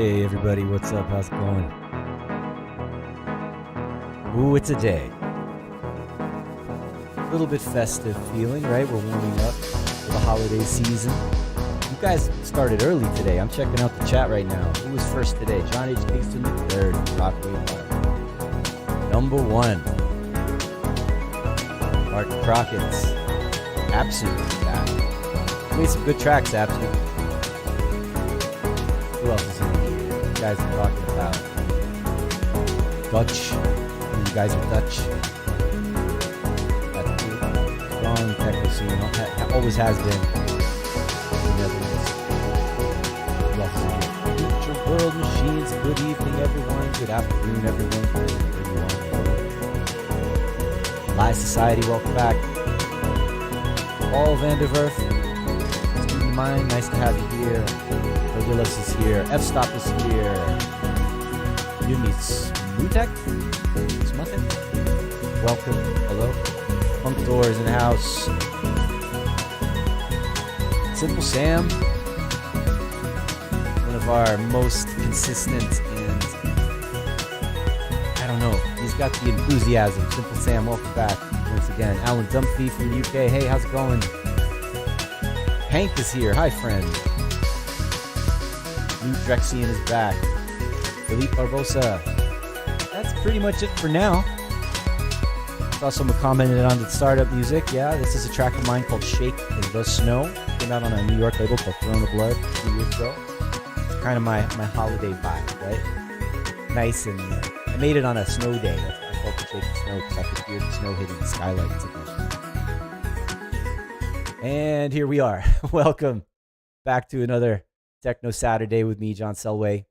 Hey everybody, what's up? How's it going? Ooh, it's a day. A little bit festive feeling, right? We're warming up for the holiday season. You guys started early today. I'm checking out the chat right now. Who was first today? John H. Kingston III, Rockaway Mark. Number one, Mark Crockett's Absu back. Made some good tracks, Absu. Who else is in here? You guys are talking about Dutch. You guys are Dutch. That's cool. Strong techno scene. Always has been. The Netherlands. Who else is in here? Future World Machines. Good evening, everyone. Good afternoon, everyone. Live Society, welcome back. Paul Vanderwerf. Student Mind, nice to have you here. Odilus is here. F-Stop is here. Yumi Smutek? Smutek? Welcome. Hello. Funk Door is in the house. Simple Sam. One of our most consistent and I don't know. He's got the enthusiasm. Simple Sam, welcome back once again. Alan Dumphy from the UK. Hey, how's it going? Hank is here. Hi, friend. Lou Drexian is back. Philippe Barbosa. That's pretty much it for now. Saw someone commented on the startup music. Yeah, this is a track of mine called Shake in the Snow. Came out on a New York label called Throne of Blood 2 years ago. It's kind of my holiday vibe, right? Nice and I made it on a snow day. I felt the shake of snow because I could hear the snow hitting the skylights. And here we are. Welcome back to another Techno Saturday with me, John Selway.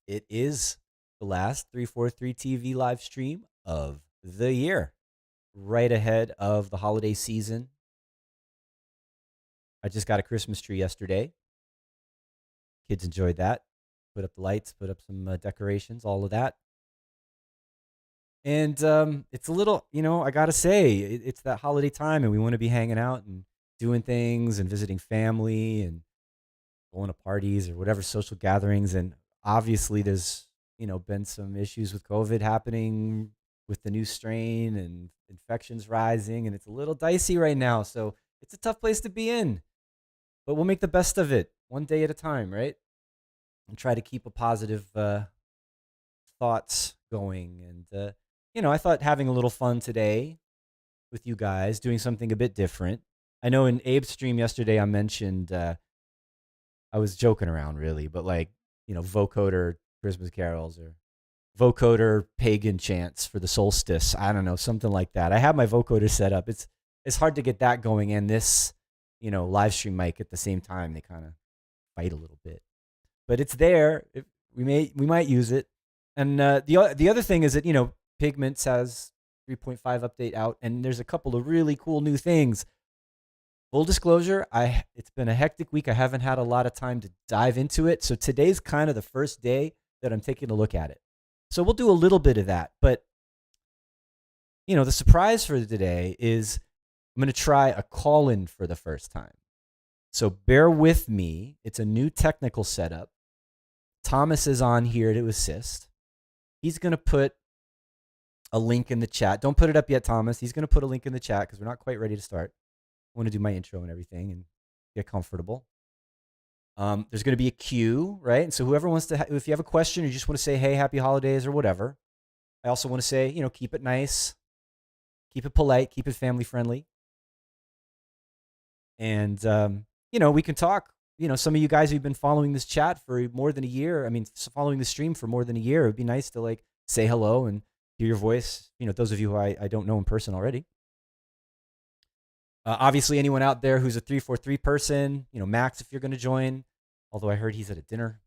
It is the last 343 TV live stream of the year, right ahead of the holiday season. I just got a Christmas tree yesterday. Kids enjoyed that. Put up the lights, put up some decorations, all of that. And it's a little, I got to say, it's that holiday time and we want to be hanging out and doing things and visiting family and going to parties or whatever social gatherings. And obviously there's, been some issues with COVID happening with the new strain and infections rising. And it's a little dicey right now. So it's a tough place to be in. But we'll make the best of it one day at a time, right? And try to keep a positive thoughts going. And, I thought having a little fun today with you guys, doing something a bit different. I know in Abe's stream yesterday I mentioned, I was joking around really, but vocoder Christmas carols or vocoder pagan chants for the solstice. I don't know, something like that. I have my vocoder set up. It's hard to get that going and this, live stream mic at the same time. They kind of fight a little bit, but it's there. We might use it. And the other thing is that Pigments has 3.5 update out, and there's a couple of really cool new things. Full disclosure, it's been a hectic week. I haven't had a lot of time to dive into it. So today's kind of the first day that I'm taking a look at it. So we'll do a little bit of that. But, the surprise for today is I'm going to try a call-in for the first time. So bear with me. It's a new technical setup. Thomas is on here to assist. He's going to put a link in the chat. Don't put it up yet, Thomas. He's going to put a link in the chat because we're not quite ready to start. I want to do my intro and everything and get comfortable. There's going to be a queue, right? And so whoever wants to, if you have a question or you just want to say, hey, happy holidays or whatever. I also want to say, keep it nice, keep it polite, keep it family friendly. And, we can talk. Some of you guys who've been following this chat for more than a year, following the stream for more than a year, it would be nice to say hello and hear your voice. Those of you who I don't know in person already. Obviously, anyone out there who's a 343 person, Max, if you're going to join, although I heard he's at a dinner.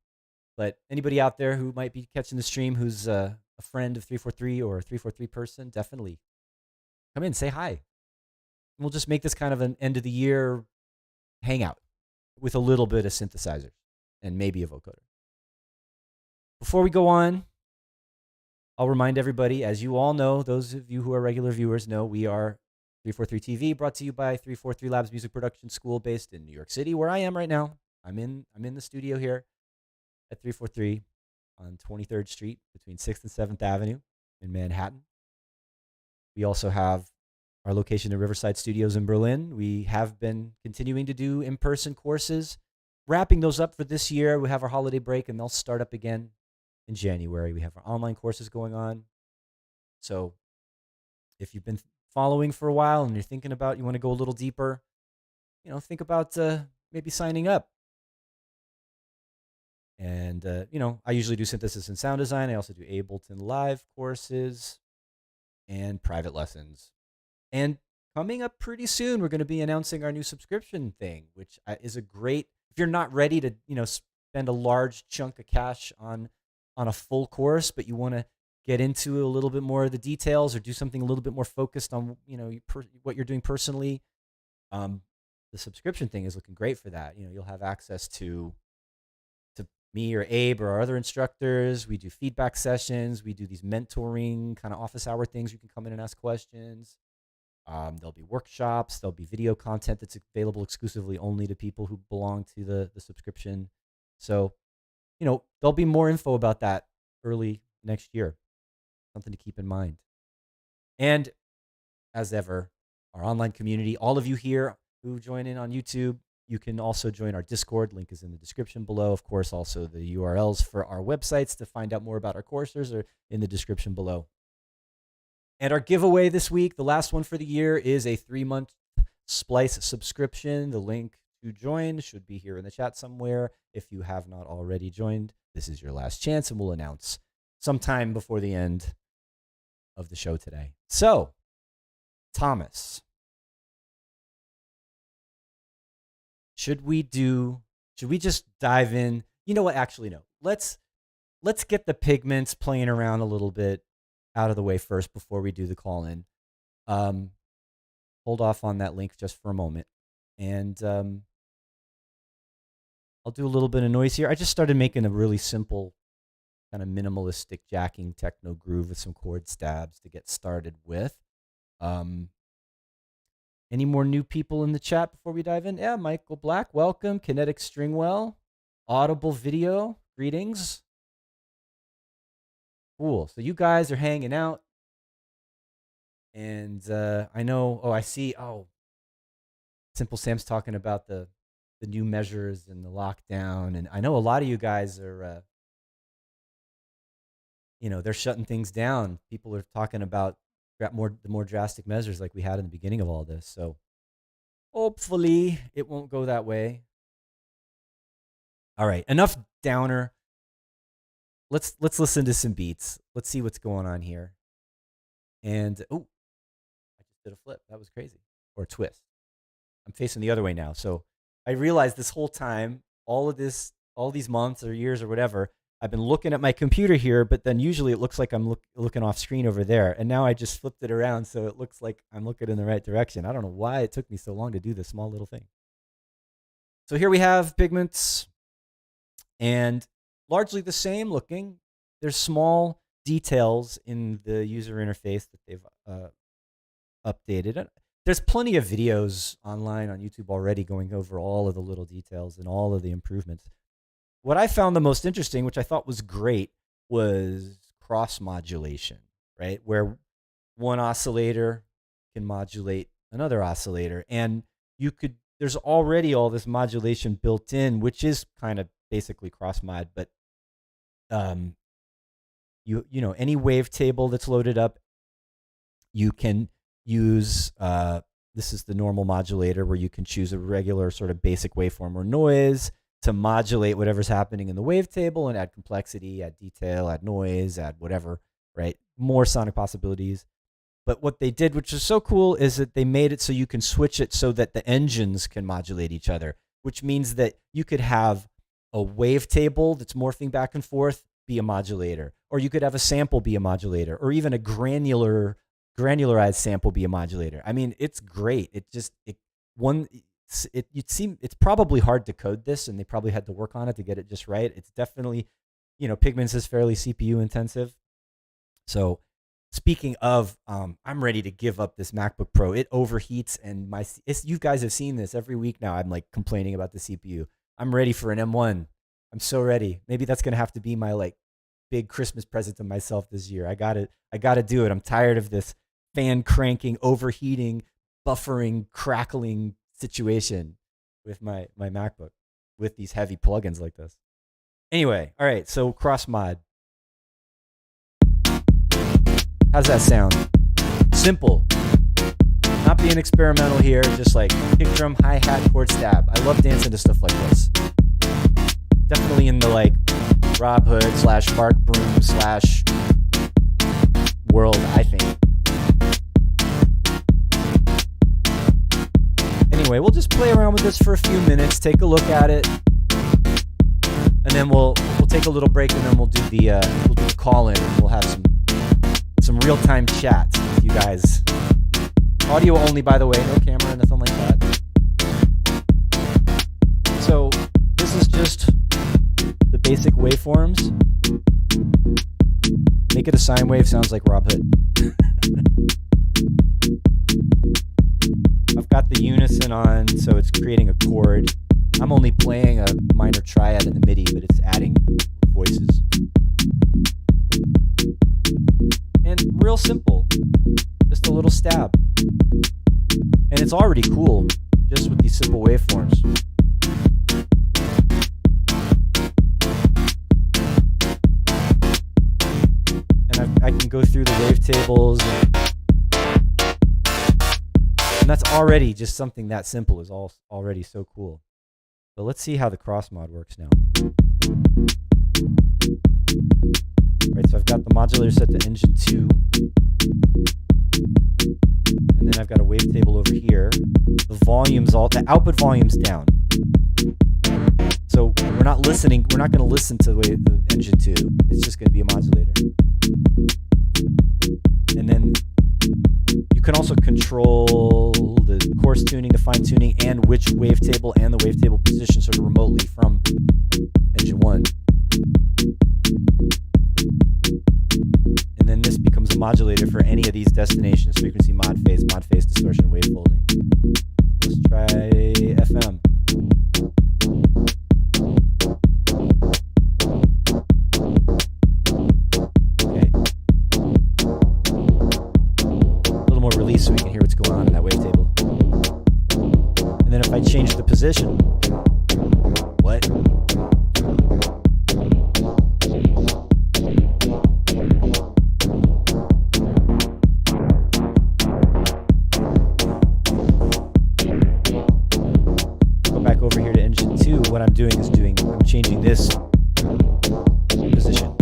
But anybody out there who might be catching the stream who's a friend of 343 or a 343 person, definitely come in, say hi. And we'll just make this kind of an end of the year hangout with a little bit of synthesizers and maybe a vocoder. Before we go on, I'll remind everybody, as you all know, those of you who are regular viewers know, we are 343 TV, brought to you by 343 Labs Music Production School, based in New York City, where I am right now. I'm in the studio here. at 343 on 23rd Street between 6th and 7th Avenue in Manhattan. We also have our location in Riverside Studios in Berlin. We have been continuing to do in-person courses, wrapping those up for this year. We have our holiday break, and they'll start up again in January. We have our online courses going on. So if you've been following for a while and you're thinking about, you want to go a little deeper, think about maybe signing up. And, I usually do synthesis and sound design. I also do Ableton Live courses and private lessons. And coming up pretty soon, we're going to be announcing our new subscription thing, which is a great, if you're not ready to, spend a large chunk of cash on a full course, but you want to get into a little bit more of the details or do something a little bit more focused on, what you're doing personally. The subscription thing is looking great for that. You'll have access to me or Abe or our other instructors. We do feedback sessions. We do these mentoring kind of office hour things. You can come in and ask questions. There'll be workshops. There'll be video content that's available exclusively only to people who belong to the subscription. So, there'll be more info about that early next year. Something to keep in mind. And as ever, our online community, all of you here who join in on YouTube, you can also join our Discord. Link is in the description below. Of course, also the URLs for our websites to find out more about our courses are in the description below. And our giveaway this week, the last one for the year, is a 3-month Splice subscription. The link to join should be here in the chat somewhere. If you have not already joined, this is your last chance, and we'll announce sometime before the end of the show today. So, Thomas, should we just dive in? You know what? Actually, no. Let's get the Pigments playing around a little bit out of the way first before we do the call in. Hold off on that link just for a moment. And I'll do a little bit of noise here. I just started making a really simple kind of minimalistic jacking techno groove with some chord stabs to get started with. Any more new people in the chat before we dive in? Yeah, Michael Black, welcome. Kinetic Stringwell, Audible Video, greetings. Cool. So you guys are hanging out. And I know, I see, Simple Sam's talking about the new measures and the lockdown. And I know a lot of you guys are, they're shutting things down. People are talking about the more drastic measures like we had in the beginning of all this. So hopefully it won't go that way. All right, enough downer. Let's listen to some beats. Let's see what's going on here. And I just did a flip. That was crazy. Or a twist. I'm facing the other way now. So I realized this whole time, all these months or years or whatever, I've been looking at my computer here, but then usually it looks like I'm looking off screen over there. And now I just flipped it around so it looks like I'm looking in the right direction. I don't know why it took me so long to do this small little thing. So here we have Pigments, and largely the same looking. There's small details in the user interface that they've updated. There's plenty of videos online on YouTube already going over all of the little details and all of the improvements. What I found the most interesting, which I thought was great, was cross modulation, right? Where one oscillator can modulate another oscillator. And there's already all this modulation built in, which is kind of basically cross mod, but any wavetable that's loaded up, you can use, this is the normal modulator where you can choose a regular sort of basic waveform or noise to modulate whatever's happening in the wavetable and add complexity, add detail, add noise, add whatever, right? More sonic possibilities. But what they did, which is so cool, is that they made it so you can switch it so that the engines can modulate each other, which means that you could have a wavetable that's morphing back and forth be a modulator, or you could have a sample be a modulator, or even a granularized sample be a modulator. I mean, it's great. It's probably hard to code this, and they probably had to work on it to get it just right. It's definitely, Pigments is fairly CPU intensive. So speaking of, I'm ready to give up this MacBook Pro. It overheats, and you guys have seen this every week now. I'm like complaining about the CPU. I'm ready for an M1. I'm so ready. Maybe that's gonna have to be my like big Christmas present to myself this year. I gotta do it. I'm tired of this fan cranking, overheating, buffering, crackling situation with my MacBook with these heavy plugins like this. Anyway, all right, so cross mod. How's that sound? Simple. Not being experimental here, just like kick drum, hi-hat, chord stab. I love dancing to stuff like this. Definitely in the like Rob Hood / Mark Broom / world, I think. Anyway, we'll just play around with this for a few minutes, take a look at it, and then we'll take a little break, and then we'll do the call in, and we'll have some real-time chats with you guys. Audio only, by the way, no camera, nothing like that. So this is just the basic waveforms. Make it a sine wave, sounds like Rob Hood. I've got the unison on, so it's creating a chord. I'm only playing a minor triad in the MIDI, but it's adding voices. And real simple, just a little stab. And it's already cool, just with these simple waveforms. And I can go through the wavetables, and that's already just something that simple is already so cool. So let's see how the cross mod works now. Right, so I've got the modulator set to engine 2. And then I've got a wavetable over here. The output volume's down. So we're not going to listen to the engine 2. It's just going to be a modulator. And then you can also control the coarse tuning, the fine tuning, and which wavetable and the wavetable position sort of remotely from engine 1. And then this becomes a modulator for any of these destinations: frequency, mod phase, distortion, wave folding. Let's try FM. Okay. A little more release so we can hear what's going on in that wavetable. And then if I change the position, what? Over here to engine 2, what I'm doing is I'm changing this position.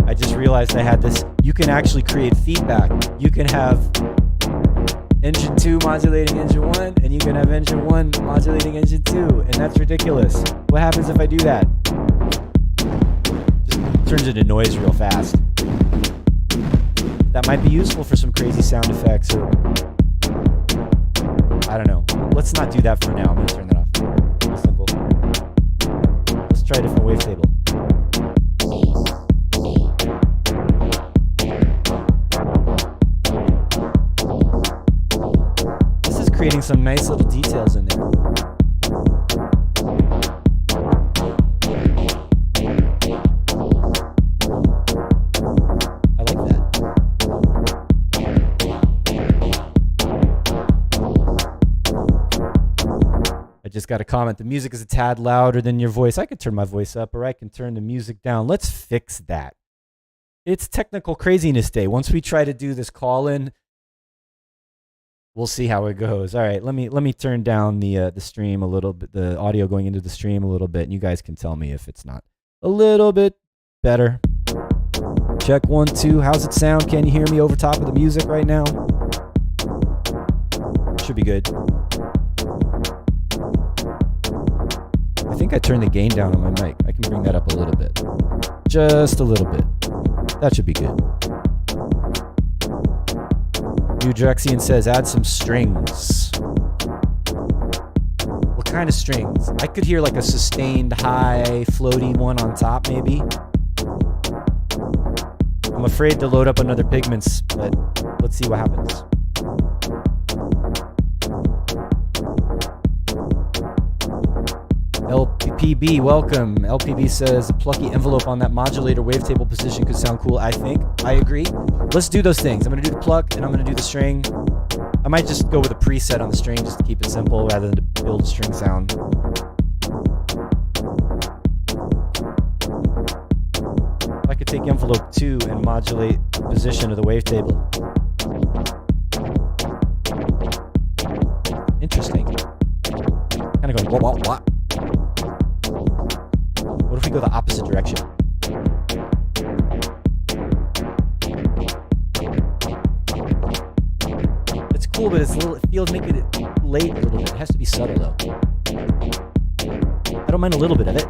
I just realized I had this. You can actually create feedback. You can have engine 2 modulating engine 1, and you can have engine 1 modulating engine 2, and that's ridiculous. What happens if I do that? Just turns into noise real fast. That might be useful for some crazy sound effects, or I don't know. Let's not do that for now. I'm going to turn that off. Real simple. Let's try a different wavetable. This is creating some nice little details in there. Just got a comment. The music is a tad louder than your voice. I could turn my voice up, or I can turn the music down. Let's fix that. It's technical craziness day. Once we try to do this call in, we'll see how it goes. All right, let me turn down the stream a little bit, the audio going into the stream a little bit, and you guys can tell me if it's not a little bit better. Check 1 2. How's it sound? Can you hear me over top of the music right now? Should be good. I think I turned the gain down on my mic. I can bring that up a little bit. Just a little bit. That should be good. New Drexian says, add some strings. What kind of strings? I could hear like a sustained high floaty one on top maybe. I'm afraid to load up another Pigments, but let's see what happens. LPB, welcome. LPB says a plucky envelope on that modulator wavetable position could sound cool. I agree. Let's do those things. I'm going to do the pluck and I'm going to do the string. I might just go with a preset on the string just to keep it simple rather than to build a string sound. I could take envelope 2 and modulate the position of the wavetable. Interesting. Kind of going wah, wah, wah. What if we go the opposite direction? It's cool, but it feels making it late a little bit. It has to be subtle though. I don't mind a little bit of it.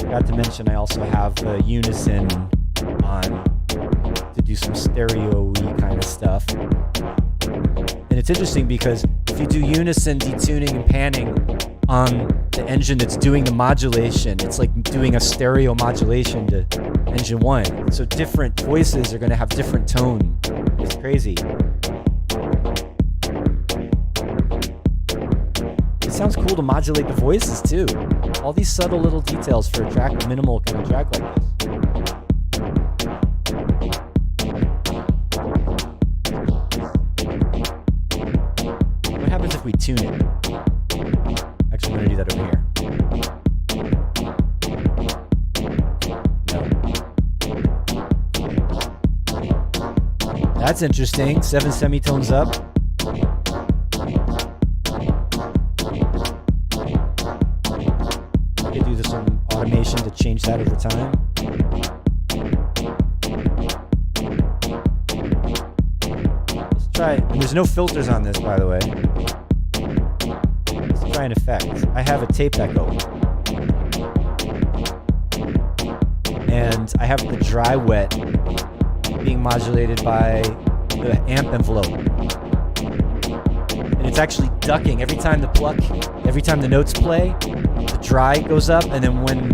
Forgot to mention I also have unison on to do some stereo-y kind of stuff. And it's interesting because if you do unison detuning and panning on the engine that's doing the modulation, it's like doing a stereo modulation to engine 1. So different voices are going to have different tone. It's crazy. It sounds cool to modulate the voices too. All these subtle little details for a track, a minimal kind of track like this. What happens if we tune it? Actually, I'm going to do that over here. No. That's interesting. 7 semitones up. I could do some automation to change that over time. Let's try, and there's no filters on this, by the way. Let's try an effect. I have a tape echo. And I have the dry wet being modulated by the amp envelope. And it's actually ducking every time the pluck, every time the notes play, the dry goes up, and then when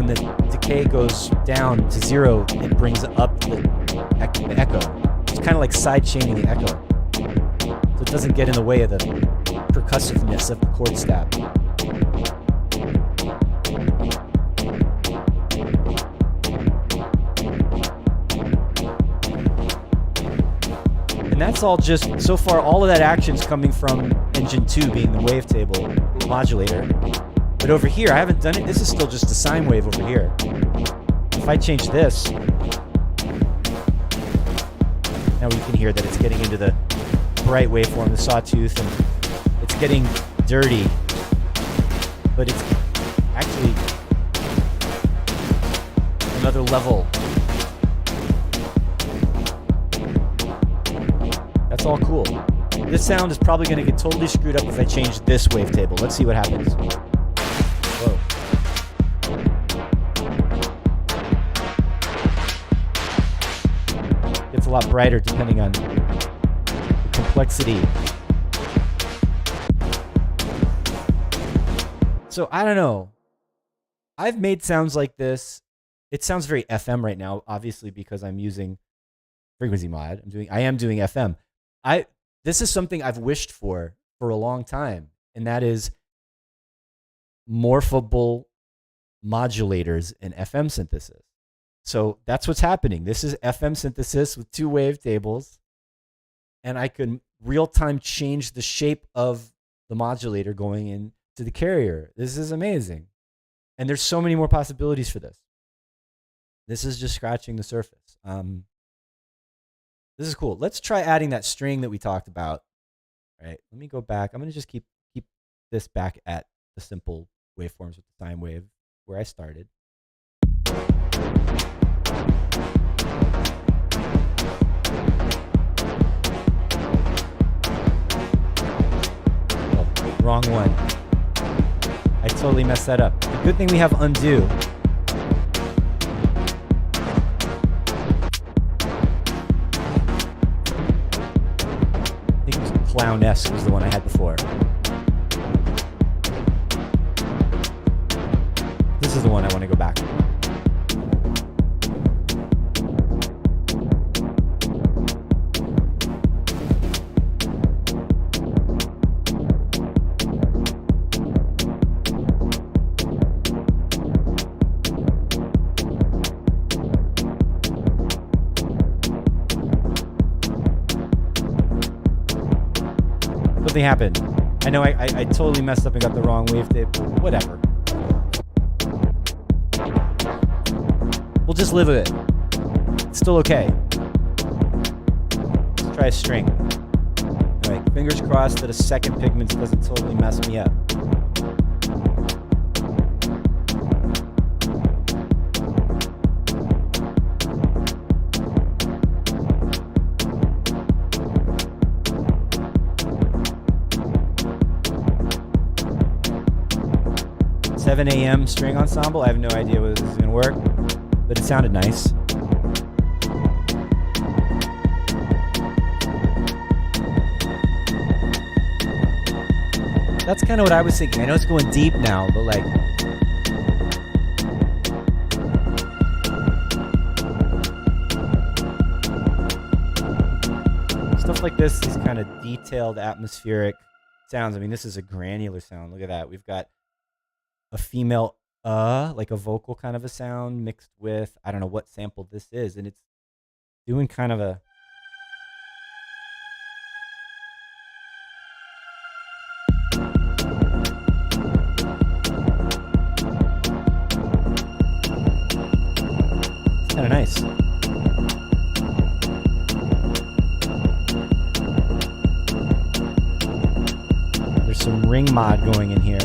the decay goes down to 0, it brings up the echo. It's kind of like side chaining the echo, so it doesn't get in the way of the percussiveness of the chord stab. And that's all just, so far, all of that action's coming from engine 2 being the wavetable modulator. But over here, I haven't done it. This is still just a sine wave over here. If I change this, now we can hear that it's getting into the bright waveform, the sawtooth, and it's getting dirty. But it's actually another level. That's all cool. This sound is probably going to get totally screwed up if I change this wavetable. Let's see what happens. Whoa. It's a lot brighter depending on the complexity. So I don't know. I've made sounds like this. It sounds very FM right now, obviously, because I'm using frequency mod. I am doing FM. This is something I've wished for a long time, and that is morphable modulators in FM synthesis. So that's what's happening. This is FM synthesis with 2 wavetables, and I can real-time change the shape of the modulator going into the carrier. This is amazing. And there's so many more possibilities for this. This is just scratching the surface. This is cool. Let's try adding that string that we talked about. All right, let me go back. I'm going to just keep this back at the simple waveforms with the sine wave where I started. Oh, wrong one. I totally messed that up. The good thing we have undo. Clown-esque was the one I had before. This is the one I want to go back to. Something happened. I know I totally messed up and got the wrong wavetable, but whatever. We'll just live with it. It's still okay. Let's try a string. All right, fingers crossed that a second Pigments doesn't totally mess me up. $7 a.m. string ensemble. I have no idea whether this is going to work, but it sounded nice. That's kind of what I was thinking. I know it's going deep now, but like, stuff like this, these kind of detailed atmospheric sounds. I mean, this is a granular sound. Look at that. We've got a female like a vocal kind of a sound mixed with, I don't know what sample this is, and it's doing kind of a it's kind of nice. There's some ring mod going in here.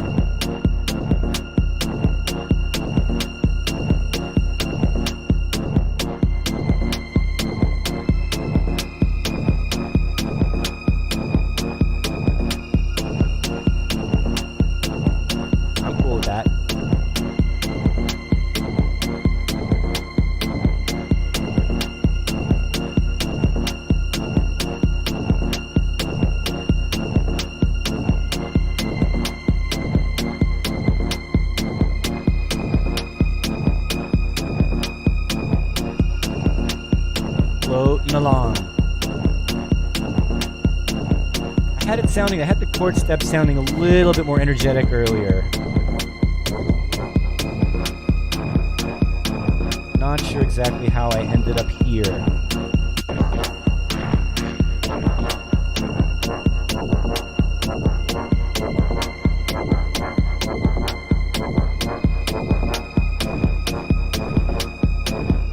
Along. I had the chord step sounding a little bit more energetic earlier. Not sure exactly how I ended up here.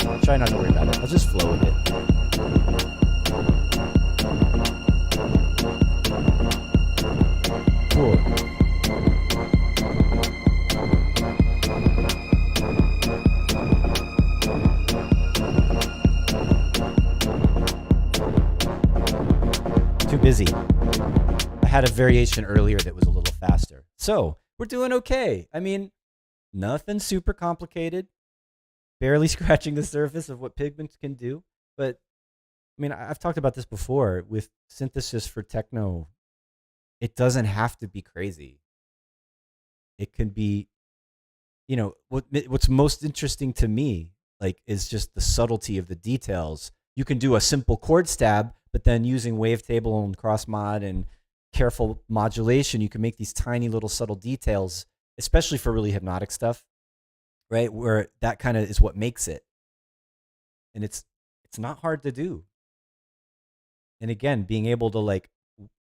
I'll try not to worry about it. I'll just flow with it. Cool. Too busy. I had a variation earlier that was a little faster. So, we're doing okay. I mean, nothing super complicated. Barely scratching the surface of what Pigments can do. But, I mean, I've talked about this before with synthesis for techno. It doesn't have to be crazy. It can be, you know, what's most interesting to me, like, is just the subtlety of the details. You can do a simple chord stab, but then using wavetable and cross mod and careful modulation, you can make these tiny little subtle details, especially for really hypnotic stuff, right? Where that kind of is what makes it. And it's not hard to do. And again, being able to like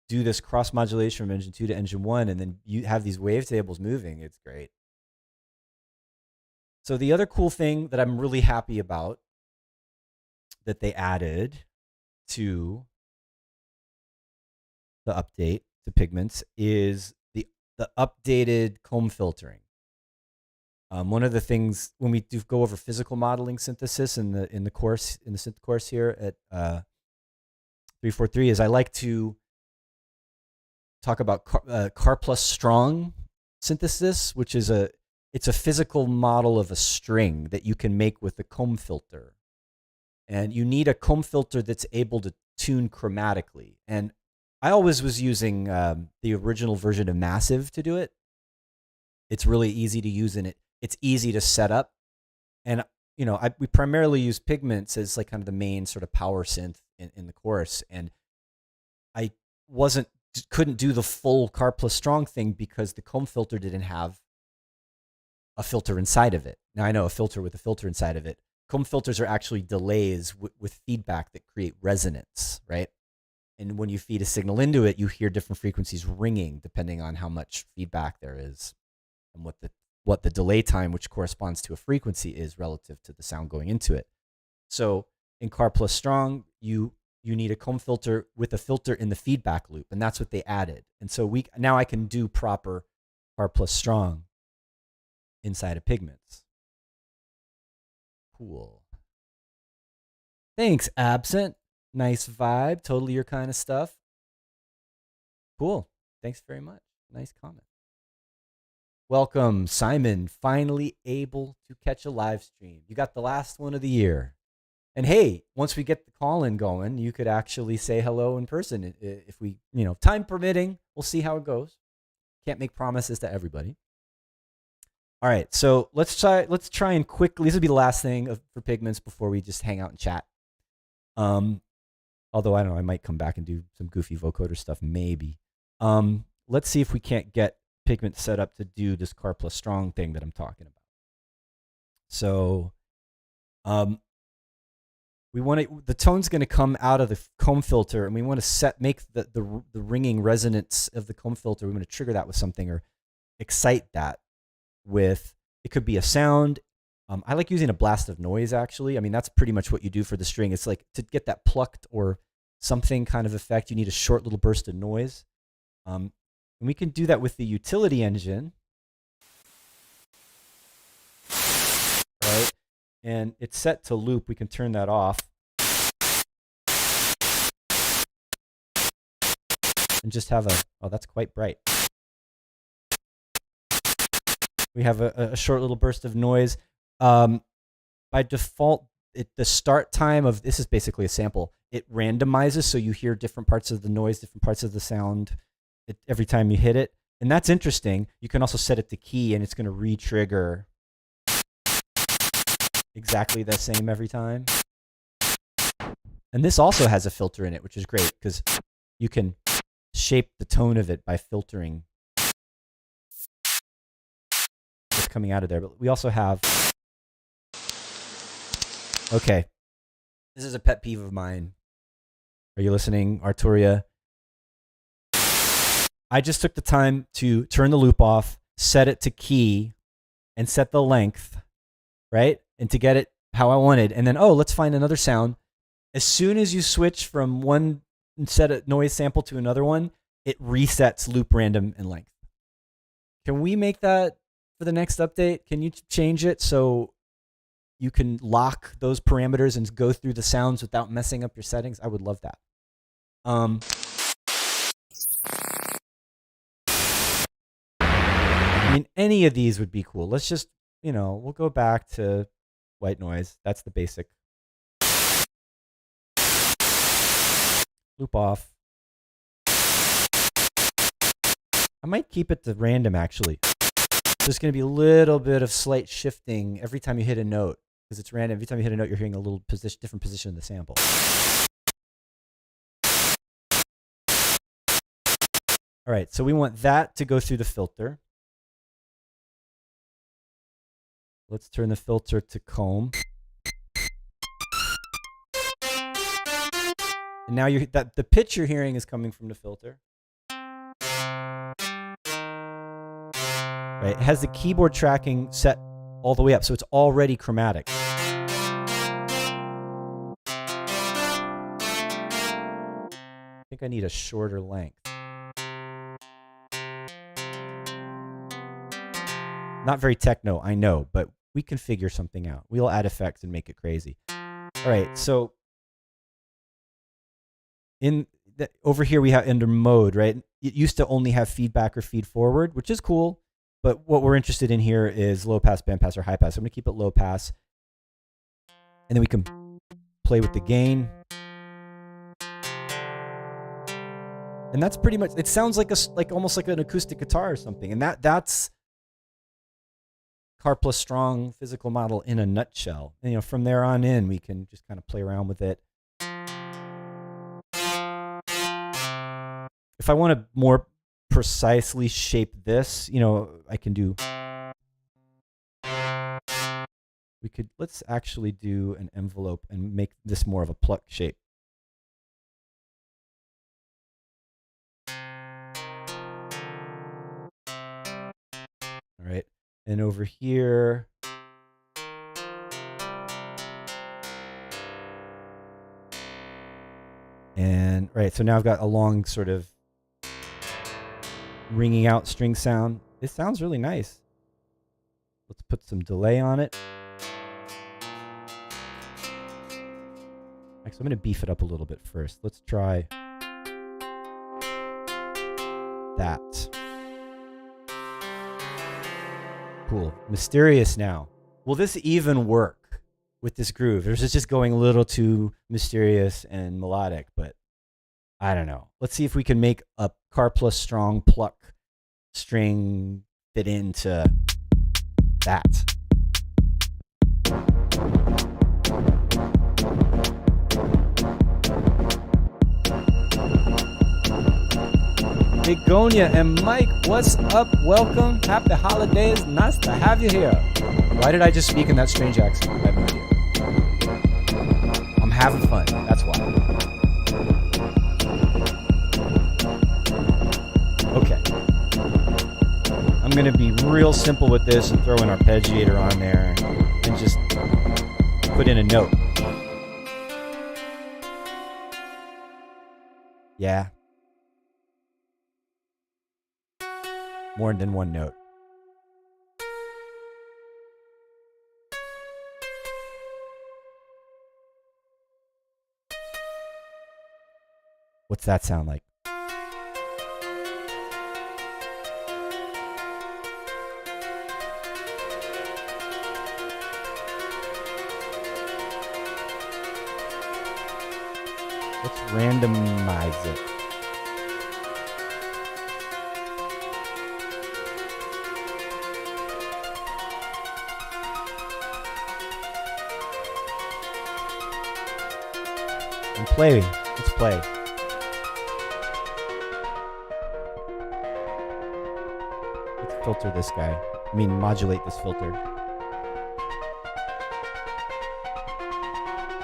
do this cross modulation from engine 2 to engine 1, and then you have these wavetables moving. It's great. So the other cool thing that I'm really happy about that they added to the update to Pigments is the updated comb filtering. One of the things when we do go over physical modeling synthesis in the synth course here at 343 is I like to talk about car plus strong synthesis, which is it's a physical model of a string that you can make with the comb filter. And you need a comb filter that's able to tune chromatically. And I always was using the original version of Massive to do it. It's really easy to use, and it's easy to set up. And you know, we primarily use Pigments as like kind of the main sort of power synth in the course. And I couldn't do the full car plus strong thing because the comb filter didn't have a filter inside of it. Now I know a filter with a filter inside of it. Comb filters are actually delays with feedback that create resonance, right? And when you feed a signal into it, you hear different frequencies ringing depending on how much feedback there is and what the delay time, which corresponds to a frequency, is relative to the sound going into it. So in Car Plus Strong, you need a comb filter with a filter in the feedback loop, and that's what they added. And so now I can do proper Car Plus Strong inside of Pigments. Cool. Thanks, Absent. Nice vibe. Totally your kind of stuff. Cool. Thanks very much. Nice comment. Welcome, Simon. Finally able to catch a live stream. You got the last one of the year. And hey, once we get the call-in going, you could actually say hello in person if we, time permitting. We'll see how it goes. Can't make promises to everybody. All right, so let's try and quickly. This will be the last thing for Pigments before we just hang out and chat. Although I don't know, I might come back and do some goofy vocoder stuff, maybe. Let's see if we can't get Pigment set up to do this Car Plus Strong thing that I'm talking about. So, we want the tone's going to come out of the comb filter, and we want to make the ringing resonance of the comb filter. We want to trigger that with something or excite that with. It could be a sound. I like using a blast of noise, actually. I mean, that's pretty much what you do for the string. It's like to get that plucked or something kind of effect, you need a short little burst of noise. And we can do that with the utility engine. Right? And it's set to loop. We can turn that off. And just have oh, that's quite bright. We have a short little burst of noise. By default, the start time of this is basically a sample. It randomizes, so you hear different parts of the noise, different parts of the sound every time you hit it. And that's interesting. You can also set it to key, and it's going to re-trigger exactly the same every time. And this also has a filter in it, which is great because you can shape the tone of it by filtering what's coming out of there. But we also have... Okay, this is a pet peeve of mine. Are you listening, Arturia? I just took the time to turn the loop off, set it to key, and set the length, right? And to get it how I wanted. And then, let's find another sound. As soon as you switch from one set of noise sample to another one, it resets loop random and length. Can we make that for the next update? Can you change it so you can lock those parameters and go through the sounds without messing up your settings? I would love that. I mean, any of these would be cool. Let's just, we'll go back to white noise. That's the basic. Loop off. I might keep it to random, actually. There's going to be a little bit of slight shifting every time you hit a note. Because it's random. Every time you hit a note, you're hearing a little different position in the sample. All right, so we want that to go through the filter. Let's turn the filter to comb. And now the pitch you're hearing is coming from the filter. Right, it has the keyboard tracking set all the way up, so it's already chromatic. I think I need a shorter length. Not very techno, I know, but we can figure something out. We'll add effects and make it crazy. All right, so over here we have under mode, right? It used to only have feedback or feed forward, which is cool. But what we're interested in here is low pass, band pass, or high pass. So I'm going to keep it low pass. And then we can play with the gain. And that's pretty much, it sounds like almost like an acoustic guitar or something. And that's Car Plus Strong physical model in a nutshell. And from there on in, we can just kind of play around with it. If I want to more precisely shape this, I can do. Let's actually do an envelope and make this more of a pluck shape. And over here, and right, so now I've got a long sort of ringing out string sound. It sounds really nice. Let's put some delay on it. Actually, I'm going to beef it up a little bit first. Let's try that. Cool. Mysterious now. Will this even work with this groove? Or is it just going a little too mysterious and melodic? But I don't know. Let's see if we can make a car plus strong pluck string fit into that. Begonia and Mike, what's up? Welcome. Happy holidays. Nice to have you here. Why did I just speak in that strange accent? I have no idea. I'm having fun. That's why. Okay. I'm going to be real simple with this and throw an arpeggiator on there and just put in a note. Yeah. More than one note. What's that sound like? Let's randomize it. And play. Let's play. Let's filter this guy. I mean, modulate this filter. What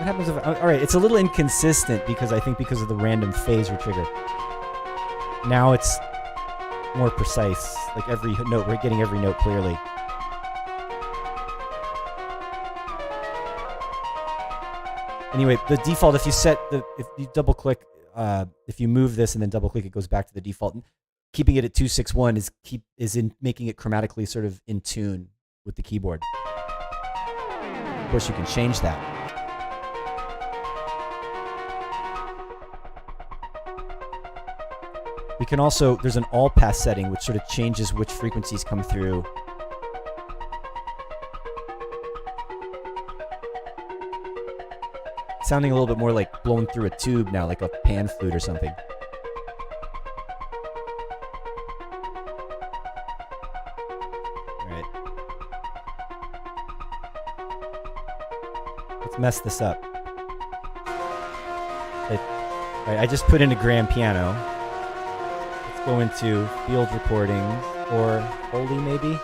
happens if... All right, it's a little inconsistent because I think because of the random phase or trigger. Now it's more precise. Like every note, we're getting every note clearly. Anyway, the default, if you double click, if you move this and then double click, it goes back to the default. And keeping it at 261 is in making it chromatically sort of in tune with the keyboard. Of course, you can change that. We can also, there's an all pass setting which sort of changes which frequencies come through. Sounding a little bit more like blowing through a tube now, like a pan flute or something. All right. Let's mess this up. All right, I just put in a grand piano. Let's go into field recordings or Foley maybe.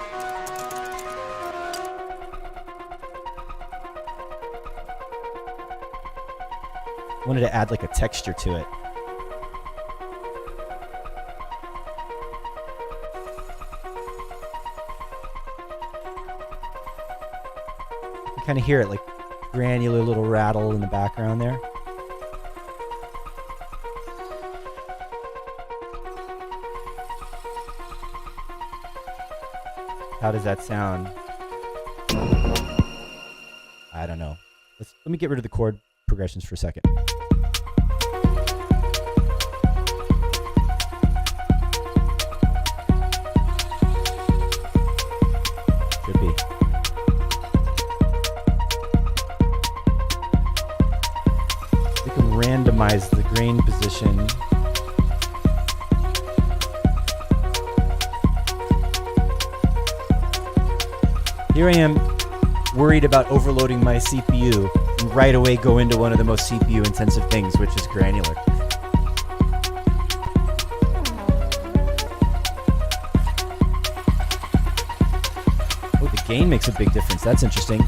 Wanted to add like a texture to it. You kind of hear it like granular little rattle in the background there. How does that sound? I don't know. Let me get rid of the chord progressions for a second. Should be. We can randomize the grain position. Here I am worried about overloading my CPU and right away go into one of the most CPU intensive things, which is granular. Oh, the gain makes a big difference. That's interesting.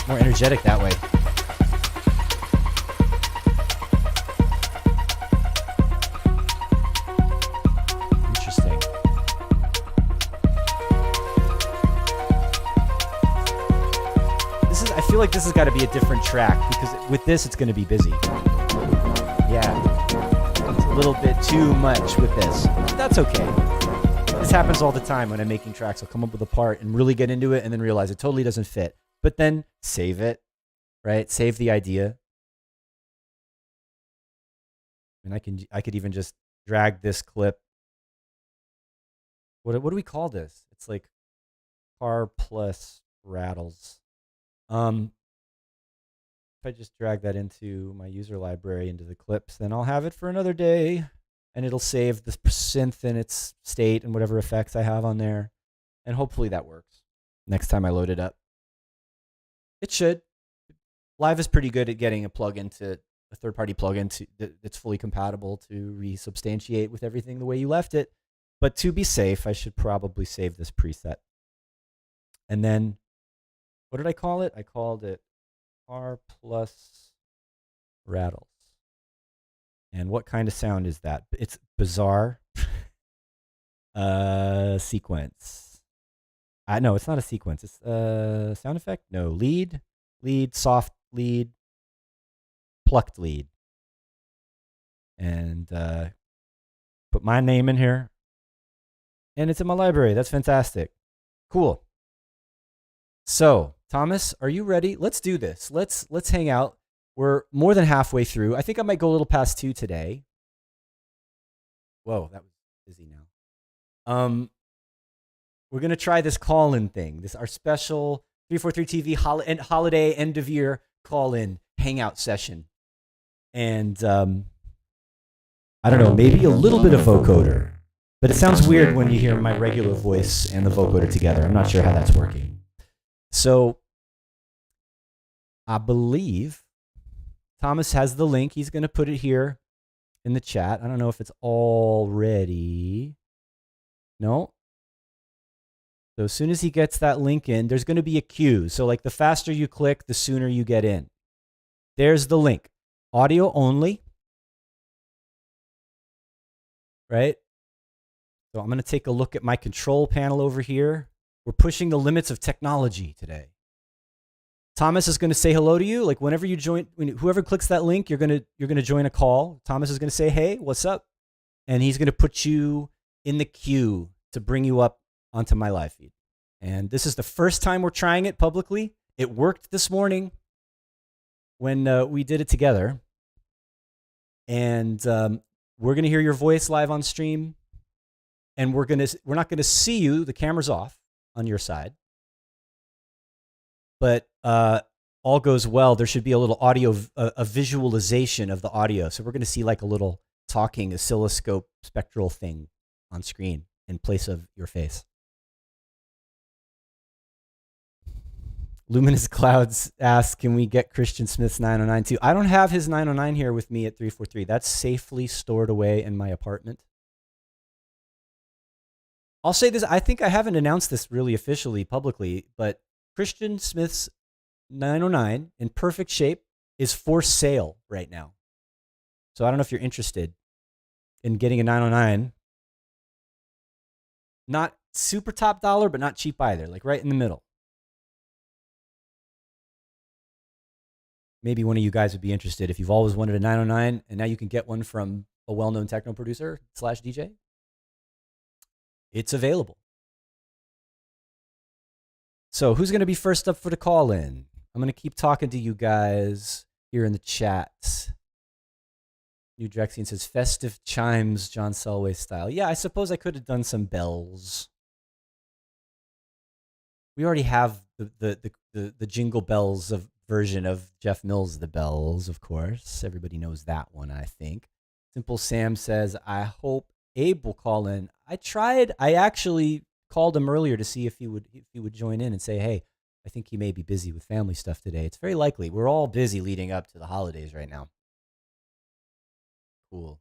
More energetic that way. like this has got to be a different track because with this, it's going to be busy. Yeah. It's a little bit too much with this. But that's okay. This happens all the time when I'm making tracks. I'll come up with a part and really get into it and then realize it totally doesn't fit. But then save it, right? Save the idea. And I could even just drag this clip. What do we call this? It's like car plus rattles. If I just drag that into my user library into the clips, then I'll have it for another day, and it'll save the synth in its state and whatever effects I have on there, and hopefully that works next time I load it up. It should. Live is pretty good at getting a plugin to a third-party plugin that's fully compatible to resubstantiate with everything the way you left it. But to be safe, I should probably save this preset. And then, what did I call it? I called it R plus rattles. And what kind of sound is that? It's bizarre. Sequence. No, it's not a sequence. It's a sound effect. No, lead, soft lead, plucked lead. And put my name in here. And it's in my library. That's fantastic. Cool. So, Thomas, are you ready? Let's do this. Let's hang out. We're more than halfway through. I think I might go a little past 2 today. Whoa, that was busy now. We're going to try this call-in thing. This our special 343 TV holiday end of year call-in hangout session. And I don't know, maybe a little bit of vocoder. But it sounds weird when you hear my regular voice and the vocoder together. I'm not sure how that's working. So I believe Thomas has the link. He's going to put it here in the chat. I don't know if it's already. No. So as soon as he gets that link in, there's going to be a queue. So like the faster you click, the sooner you get in. There's the link. Audio only. Right? So I'm going to take a look at my control panel over here. We're pushing the limits of technology today. Thomas is going to say hello to you. Like whenever you join, whoever clicks that link, you're going to join a call. Thomas is going to say, "Hey, what's up?" And he's going to put you in the queue to bring you up onto my live feed. And this is the first time we're trying it publicly. It worked this morning when we did it together. And we're going to hear your voice live on stream. And we're not going to see you. The camera's off on your side. But all goes well. There should be a little audio, a visualization of the audio. So we're going to see like a little talking oscilloscope spectral thing on screen in place of your face. Luminous Clouds asks, can we get Christian Smith's 909 too? I don't have his 909 here with me at 343. That's safely stored away in my apartment. I'll say this, I think I haven't announced this really officially publicly, but Christian Smith's 909 in perfect shape is for sale right now. So I don't know if you're interested in getting a 909. Not super top dollar, but not cheap either, like right in the middle. Maybe one of you guys would be interested if you've always wanted a 909 and now you can get one from a well-known techno producer / DJ. It's available. So who's going to be first up for the call-in? I'm going to keep talking to you guys here in the chat. New Drexian says, festive chimes, John Selway style. Yeah, I suppose I could have done some bells. We already have the Jingle Bells version of Jeff Mills' The Bells, of course. Everybody knows that one, I think. Simple Sam says, I hope Abe will call in. I actually called him earlier to see if he would join in and say, hey, I think he may be busy with family stuff today. It's very likely. We're all busy leading up to the holidays right now. Cool.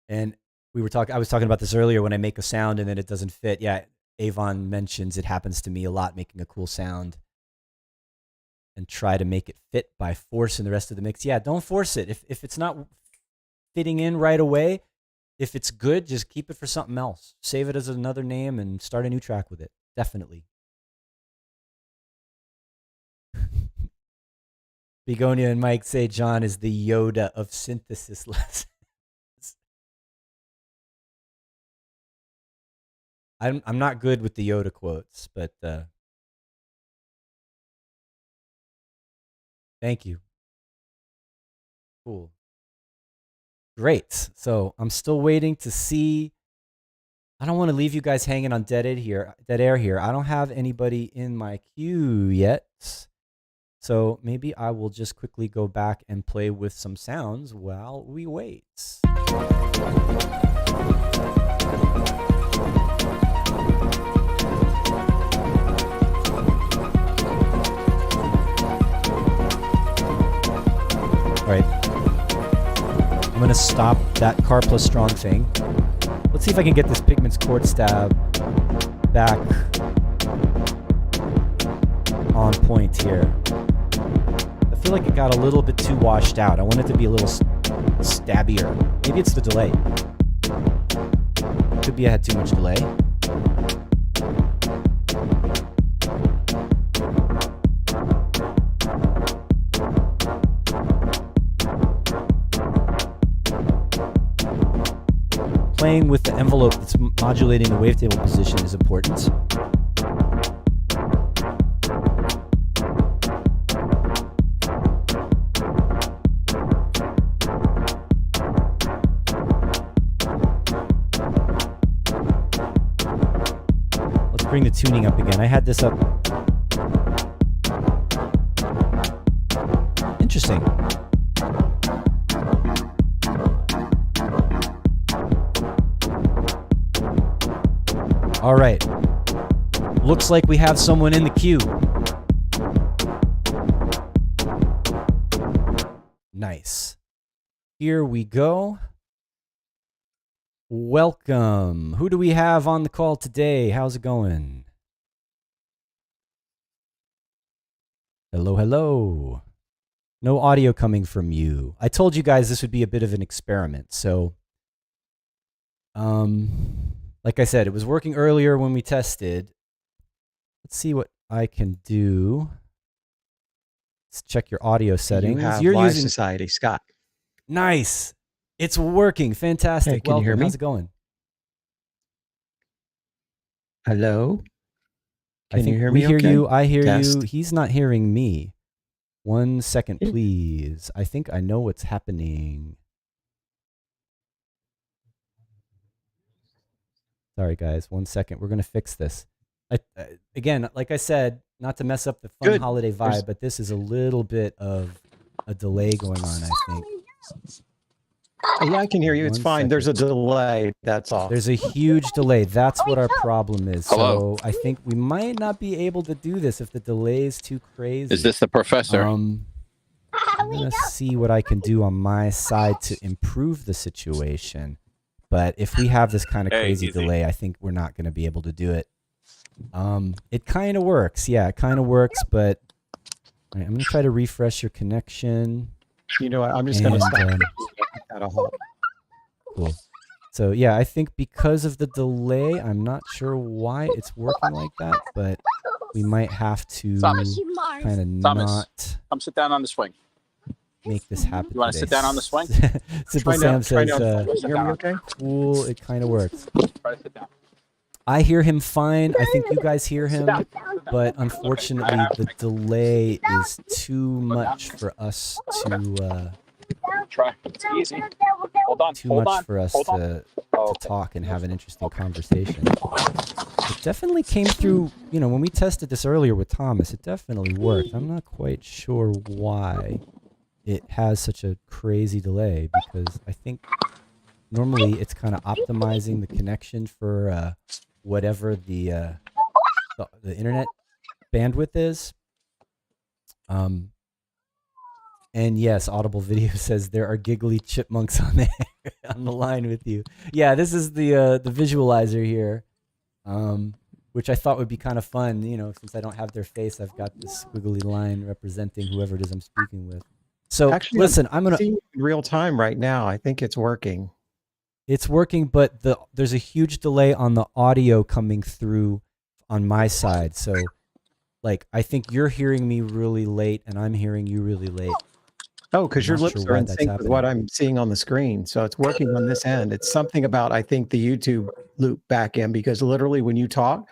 And I was talking about this earlier when I make a sound and then it doesn't fit. Yeah, Avon mentions it happens to me a lot, making a cool sound and try to make it fit by forcing the rest of the mix. Yeah, don't force it. If it's not fitting in right away, if it's good, just keep it for something else. Save it as another name and start a new track with it. Definitely. Begonia and Mike say John is the Yoda of synthesis lessons. I'm not good with the Yoda quotes, but thank you. Cool. Great. So I'm still waiting to see. I don't want to leave you guys hanging on dead air here. I don't have anybody in my queue yet. So maybe I will just quickly go back and play with some sounds while we wait. All right. I'm going to stop that Car Plus Strong thing. Let's see if I can get this Pigments chord stab back on point here. I feel like it got a little bit too washed out. I want it to be a little stabbier. Maybe it's the delay. Could be I had too much delay. Playing with the envelope that's modulating the wavetable position is important. Let's bring the tuning up again. I had this up. Interesting. All right. Looks like we have someone in the queue. Nice. Here we go. Welcome. Who do we have on the call today? How's it going? Hello, hello. No audio coming from you. I told you guys this would be a bit of an experiment. So, like I said, it was working earlier when we tested. Let's see what I can do. Let's check your audio settings. You're using Society, Scott. Nice. It's working. Fantastic. Hey, can you hear me? How's it going? Hello? Can you hear we me? hear okay? you. I hear Test. you. He's not hearing me. 1 second, please. I think I know what's happening. Sorry, guys. 1 second. We're going to fix this. Again, like I said, not to mess up the fun holiday vibe, but this is a little bit of a delay going on, I think. Yeah, I can hear you. It's fine. There's a delay. That's all. There's a huge delay. That's what our problem is. Hello. So I think we might not be able to do this if the delay is too crazy. Is this the professor? I'm going to see what I can do on my side to improve the situation. But if we have this kind of crazy delay, I think we're not going to be able to do it. It kind of works. Yeah, it kind of works, but all right, I'm going to try to refresh your connection. You know what? I'm just going to stop at a halt. Cool. So yeah, I think because of the delay, I'm not sure why it's working like that, but we might have to kind of not come sit down on the swing. Make this happen. You want to sit down on the swing? Simple Sam says, you hear me okay? cool, it kind of works. Try to sit down. I hear him fine. I think you guys hear him, but unfortunately the delay is too much for us to try. It's easy. Hold on. Too much for us to talk and have an interesting conversation. It definitely came through, you know, when we tested this earlier with Thomas, it definitely worked. I'm not quite sure why it has such a crazy delay, because I think normally it's kind of optimizing the connection for whatever the internet bandwidth is. And yes, Audible Video says there are giggly chipmunks on the line with you. Yeah, this is the visualizer here, which I thought would be kind of fun. You know, since I don't have their face, I've got this squiggly line representing whoever it is I'm speaking with. So actually, listen, I'm gonna see in real time right now. I think it's working. It's working, but there's a huge delay on the audio coming through on my side. So like I think you're hearing me really late and I'm hearing you really late. Oh, because your not lips sure are why in that's sync with what happening. I'm seeing on the screen. So it's working on this end. It's something about, I think, the YouTube loop back end, because literally when you talk,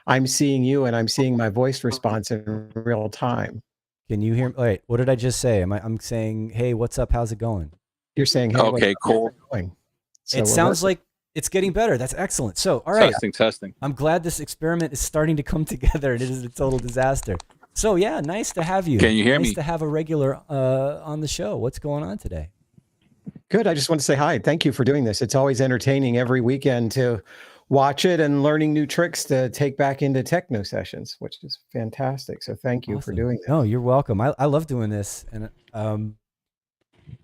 I'm seeing you and I'm seeing my voice response in real time. Can you hear me? Wait, what did I just say? I'm saying, hey, what's up? How's it going? You're saying, hey, Okay, cool. going? So It we're sounds working. like it's getting better. That's excellent. So, all right. Testing. I'm glad this experiment is starting to come together and it is a total disaster. So, yeah, nice to have you. Can you hear nice me? to have a regular on the show. What's going on today? Good. I just want to say hi. Thank you for doing this. It's always entertaining every weekend to watch it and learning new tricks to take back into techno sessions, which is fantastic. So thank you for doing this. No, you're welcome. I love doing this. And,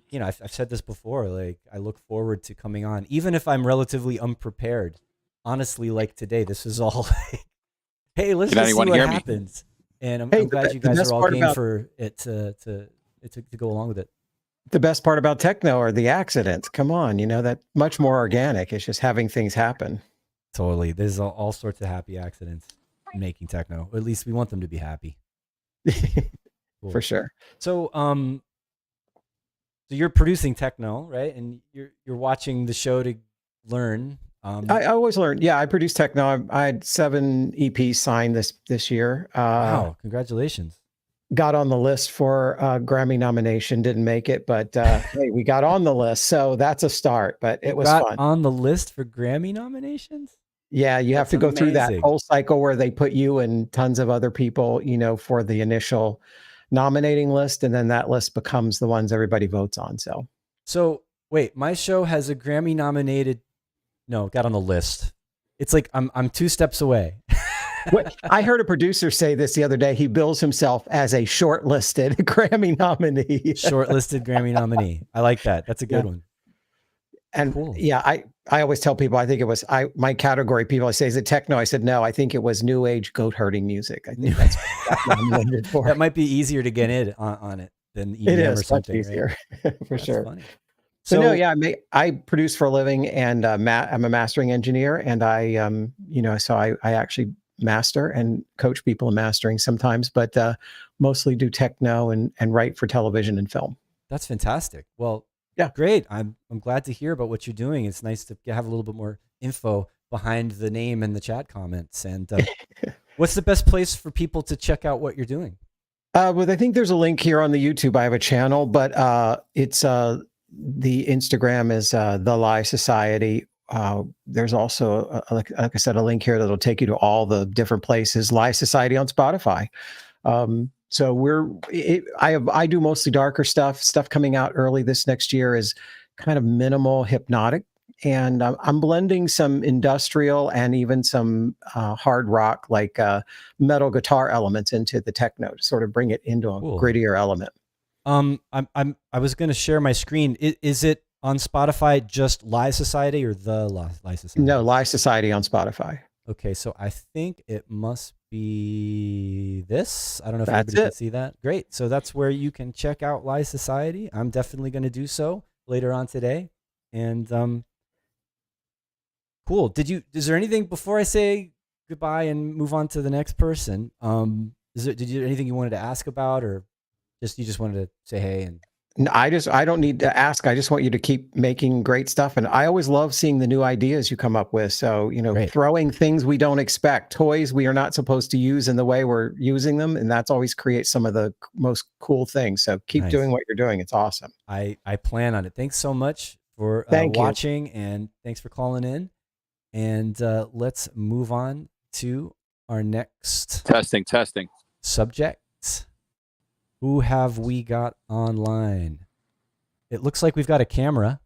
you know, I've said this before, like I look forward to coming on, even if I'm relatively unprepared. Honestly, like today, this is all like, hey, let's just see what happens. And I'm glad you guys are all game for it to go along with it. The best part about techno are the accidents. Come on, you know, that's much more organic. It's just having things happen. Totally. There's all sorts of happy accidents in making techno. Or at least we want them to be happy. Cool. For sure. So, so you're producing techno, right? And you're watching the show to learn. I always learn. Yeah, I produce techno. I had 7 EPs signed this year. Wow, congratulations. Got on the list for a Grammy nomination, didn't make it, but hey, we got on the list, so that's a start. But it was fun. On the list for Grammy nominations? Yeah, you have to go through that whole cycle where they put you and tons of other people, you know, for the initial nominating list, and then that list becomes the ones everybody votes on. So wait, my show has a Grammy nominated. No, got on the list. It's like I'm 2 steps away. I heard a producer say this the other day. He bills himself as a shortlisted Grammy nominee. Shortlisted Grammy nominee. I like that. That's a good one. And cool. Yeah, I always tell people, I think it was my category. People say, is it techno? I said, no, I think it was new age goat herding music. I think that's what I'm nominated for. That might be easier to get in on it than EDM it is or something. Much easier, right? For that's sure. Funny. So no, yeah, I produce for a living, and I'm a mastering engineer, and I you know, so I actually master and coach people in mastering sometimes, but mostly do techno and write for television and film. That's fantastic. Well, yeah, great. I'm glad to hear about what you're doing. It's nice to have a little bit more info behind the name and the chat comments. And what's the best place for people to check out what you're doing? Well, I think there's a link here on the YouTube. I have a channel, but it's the Instagram is The Lie Society. There's also, like I said, a link here that'll take you to all the different places. Lie Society on Spotify. So I do mostly darker stuff coming out early this next year is kind of minimal hypnotic. And I'm blending some industrial and even some hard rock, like metal guitar elements into the techno to sort of bring it into a grittier element. I was going to share my screen. Is it on Spotify just Lie Society or the Lie Society? No, Lie Society on Spotify. Okay, so I think it must be this. I don't know if everybody can see that. Great. So that's where you can check out Lie Society. I'm definitely going to do so later on today. And cool. Is there anything before I say goodbye and move on to the next person? Anything you wanted to ask about, or you just wanted to say hey? And no, I don't need to ask. I just want you to keep making great stuff. And I always love seeing the new ideas you come up with. So, you know, great. Throwing things we don't expect, toys we are not supposed to use in the way we're using them. And that's always creates some of the most cool things. So keep doing what you're doing. It's awesome. I plan on it. Thanks so much for watching, and thanks for calling in. And let's move on to our next testing subject. Who have we got online? It looks like we've got a camera.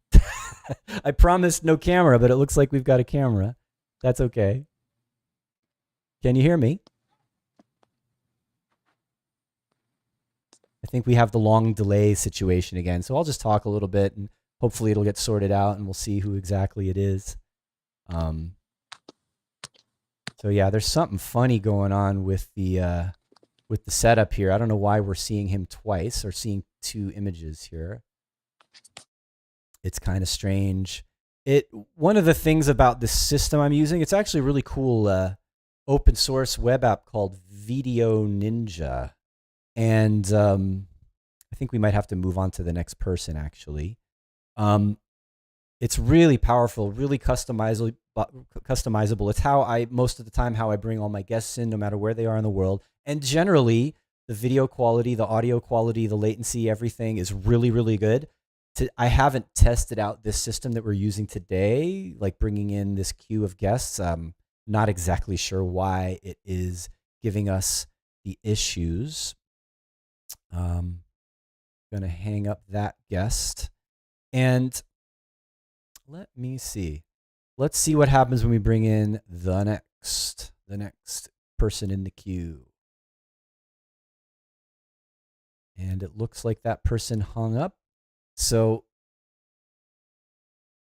I promised no camera, but it looks like we've got a camera. That's okay. Can you hear me? I think we have the long delay situation again. So I'll just talk a little bit and hopefully it'll get sorted out and we'll see who exactly it is. So yeah, there's something funny going on with the setup here. I don't know why we're seeing him twice or seeing 2 images here. It's kind of strange. One of the things about this system I'm using, it's actually really cool open source web app called Video Ninja. And I think we might have to move on to the next person, actually. It's really powerful, really customizable. It's how most of the time, how I bring all my guests in, no matter where they are in the world. And generally, the video quality, the audio quality, the latency, everything is really, really good. I haven't tested out this system that we're using today, like bringing in this queue of guests. Not exactly sure why it is giving us the issues. Going to hang up that guest. And let me see. Let's see what happens when we bring in the next person in the queue. And it looks like that person hung up. So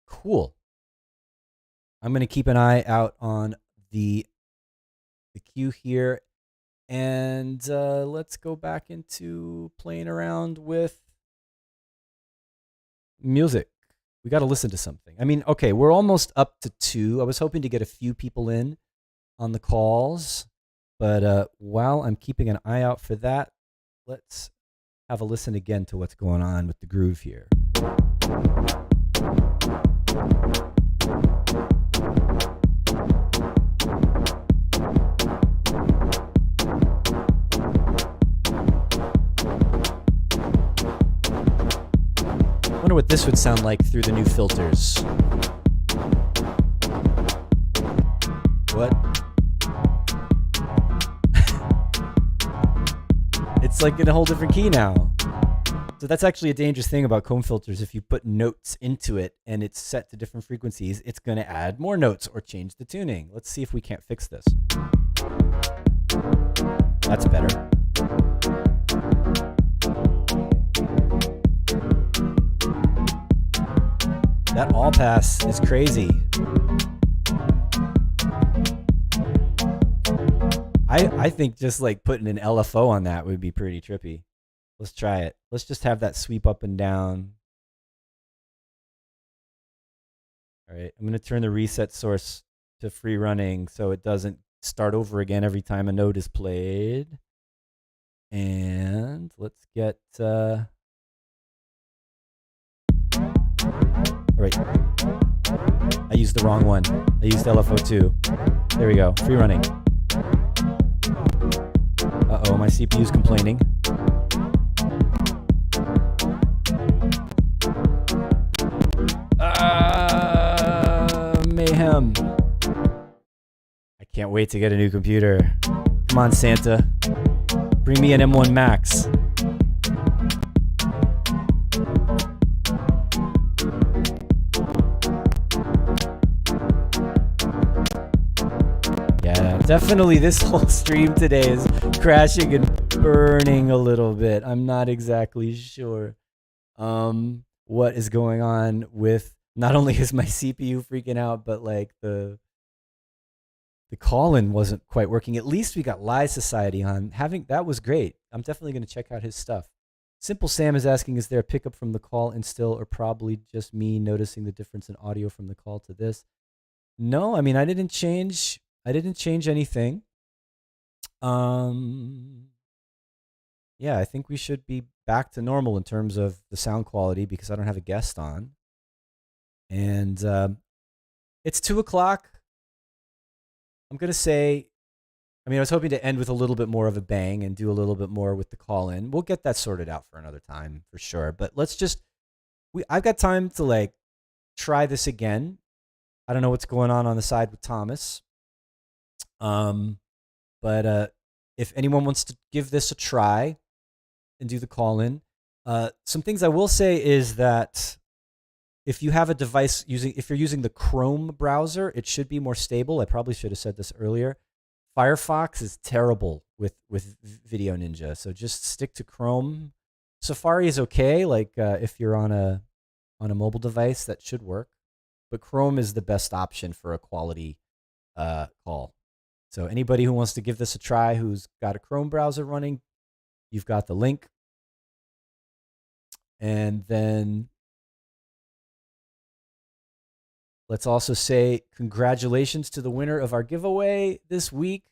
cool. I'm going to keep an eye out on the queue here. And let's go back into playing around with music. We got to listen to something. I mean, okay, we're almost up to 2. I was hoping to get a few people in on the calls. But while I'm keeping an eye out for that, let's have a listen again to what's going on with the groove here. I wonder what this would sound like through the new filters. What? It's like in a whole different key now. So that's actually a dangerous thing about comb filters. If you put notes into it and it's set to different frequencies, it's going to add more notes or change the tuning. Let's see if we can't fix this. That's better. That all pass is crazy. I think just like putting an LFO on that would be pretty trippy. Let's try it. Let's just have that sweep up and down. All right, I'm going to turn the reset source to free running so it doesn't start over again every time a note is played. And let's get... all right. I used the wrong one. I used LFO2. There we go. Free running. Uh-oh, my CPU's complaining. Mayhem. I can't wait to get a new computer. Come on, Santa. Bring me an M1 Max. Yeah, definitely this whole stream today is crashing and burning a little bit. I'm not exactly sure what is going on with, not only is my CPU freaking out, but like the call-in wasn't quite working. At least we got Live Society on. That was great. I'm definitely going to check out his stuff. Simple Sam is asking, is there a pickup from the call in still, or probably just me noticing the difference in audio from the call to this? No, I mean, I didn't change anything. Yeah, I think we should be back to normal in terms of the sound quality because I don't have a guest on. And it's 2:00. I'm going to say, I mean, I was hoping to end with a little bit more of a bang and do a little bit more with the call-in. We'll get that sorted out for another time for sure. But let's just, I've got time to like try this again. I don't know what's going on the side with Thomas. But if anyone wants to give this a try and do the call-in, some things I will say is that if you have a device if you're using the Chrome browser, it should be more stable. I probably should have said this earlier. Firefox is terrible with Video Ninja, so just stick to Chrome. Safari is okay, like if you're on a mobile device, that should work. But Chrome is the best option for a quality call. So anybody who wants to give this a try, who's got a Chrome browser running, you've got the link. And then Let's also say congratulations to the winner of our giveaway this week.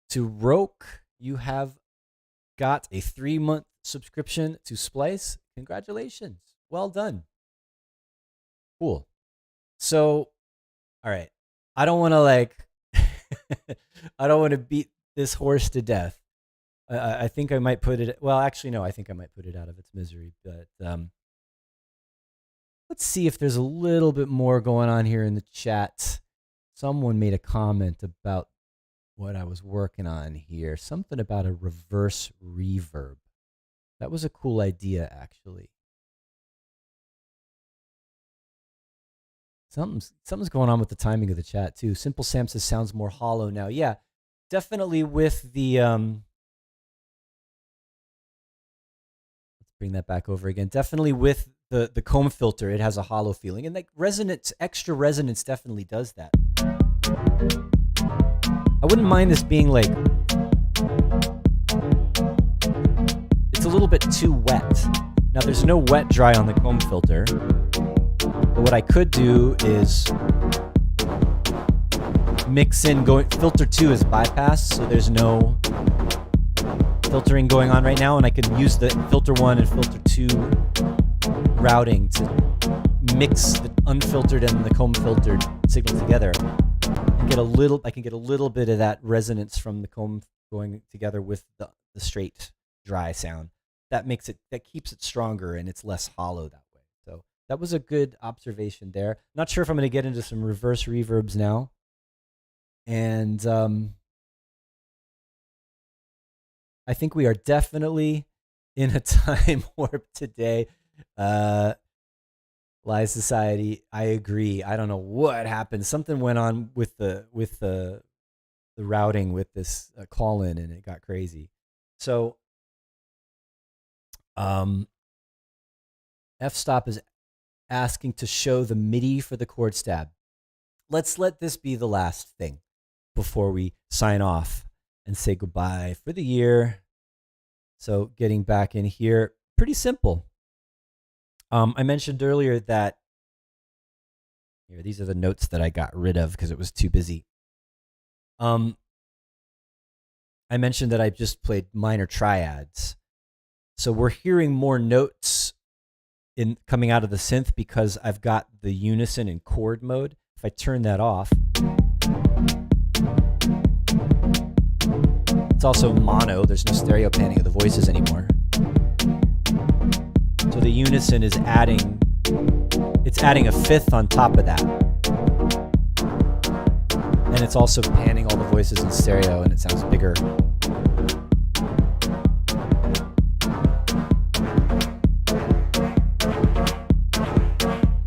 To Roke, you have got a 3-month subscription to Splice. Congratulations. Well done. Cool. So, all right. I don't want to I don't want to beat this horse to death. I think I might put it, well, actually, no, I think I might put it out of its misery. But let's see if there's a little bit more going on here in the chat. Someone made a comment about what I was working on here. Something about a reverse reverb. That was a cool idea, actually. Something's going on with the timing of the chat, too. Simple Sam says sounds more hollow now. Yeah, definitely with the... let's bring that back over again. Definitely with the comb filter, it has a hollow feeling. And like resonance, extra resonance definitely does that. I wouldn't mind this being like... It's a little bit too wet. Now, there's no wet dry on the comb filter. But what I could do is mix in filter 2 is bypass, so there's no filtering going on right now, and I can use the filter 1 and filter 2 routing to mix the unfiltered and the comb filtered signal together and get a little. I can get a little bit of that resonance from the comb going together with the straight dry sound. That keeps it stronger and it's less hollow that way. So that was a good observation there. Not sure if I'm going to get into some reverse reverbs now. And I think we are definitely in a time warp today. Live Society, I agree. I don't know what happened. Something went on with the routing with this call in, and it got crazy. So, F-Stop is asking to show the MIDI for the chord stab. Let's let this be the last thing before we sign off and say goodbye for the year. So getting back in here, pretty simple. I mentioned earlier that here, these are the notes that I got rid of because it was too busy. I mentioned that I just played minor triads. So we're hearing more notes coming out of the synth because I've got the unison and chord mode. If I turn that off, it's also mono. There's no stereo panning of the voices anymore. So the unison is adding a fifth on top of that. And it's also panning all the voices in stereo and it sounds bigger.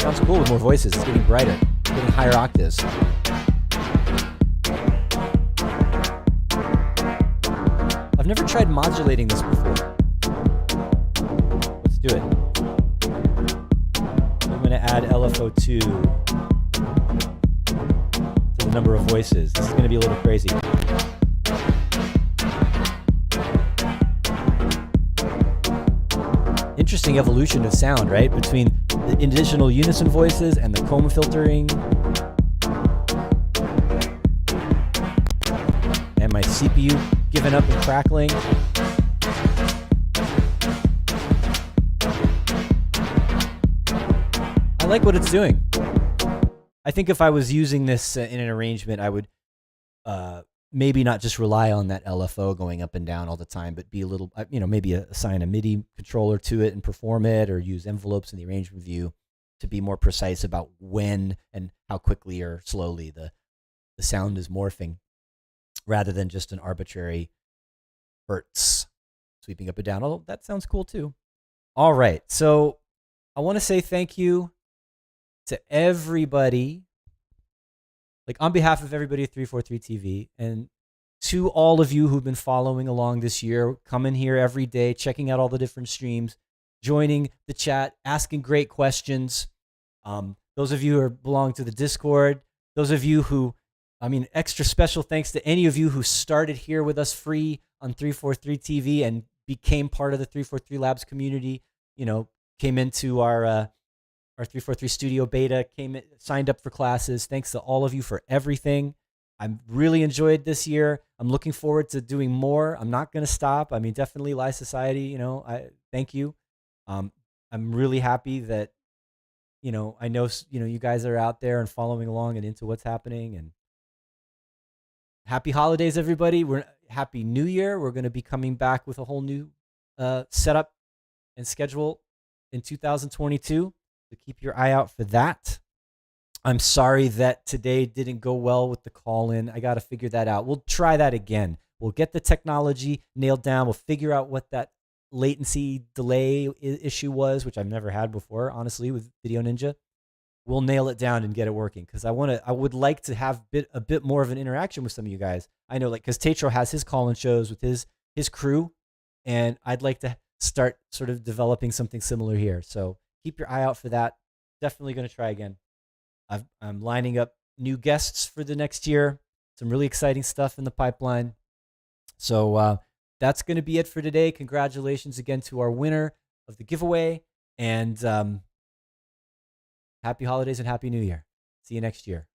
Sounds cool with more voices. It's getting brighter, getting higher octaves. I've never tried modulating this before. Let's do it. I'm going to add LFO2 to the number of voices. This is going to be a little crazy. Interesting evolution of sound, right? Between the additional unison voices and the comb filtering. And my CPU giving up and crackling. I like what it's doing. I think if I was using this in an arrangement, I would maybe not just rely on that LFO going up and down all the time, but be a little, maybe assign a MIDI controller to it and perform it, or use envelopes in the arrangement view to be more precise about when and how quickly or slowly the sound is morphing, rather than just an arbitrary hertz sweeping up and down. Although that sounds cool too. All right, so I want to say thank you to everybody, like on behalf of everybody at 343 TV, and to all of you who've been following along this year, coming here every day, checking out all the different streams, joining the chat, asking great questions. Those of you who belong to the Discord, those of you who, extra special thanks to any of you who started here with us free on 343 TV and became part of the 343 Labs community, came into our our 343 Studio Beta signed up for classes. Thanks to all of you for everything. I'm really enjoyed this year. I'm looking forward to doing more. I'm not going to stop. I mean, definitely Live Society, I thank you. I'm really happy that, I know, you guys are out there and following along and into what's happening. And happy holidays, everybody. Happy New Year. We're going to be coming back with a whole new setup and schedule in 2022. So keep your eye out for that. I'm sorry that today didn't go well with the call-in. I got to figure that out. We'll try that again. We'll get the technology nailed down. We'll figure out what that latency delay issue was, which I've never had before, honestly, with Video Ninja. We'll nail it down and get it working, because I would like to have a bit more of an interaction with some of you guys. I know, like, because Tetro has his call-in shows with his crew, and I'd like to start sort of developing something similar here. So keep your eye out for that. Definitely going to try again. I'm lining up new guests for the next year. Some really exciting stuff in the pipeline. So that's going to be it for today. Congratulations again to our winner of the giveaway. And happy holidays and happy New Year. See you next year.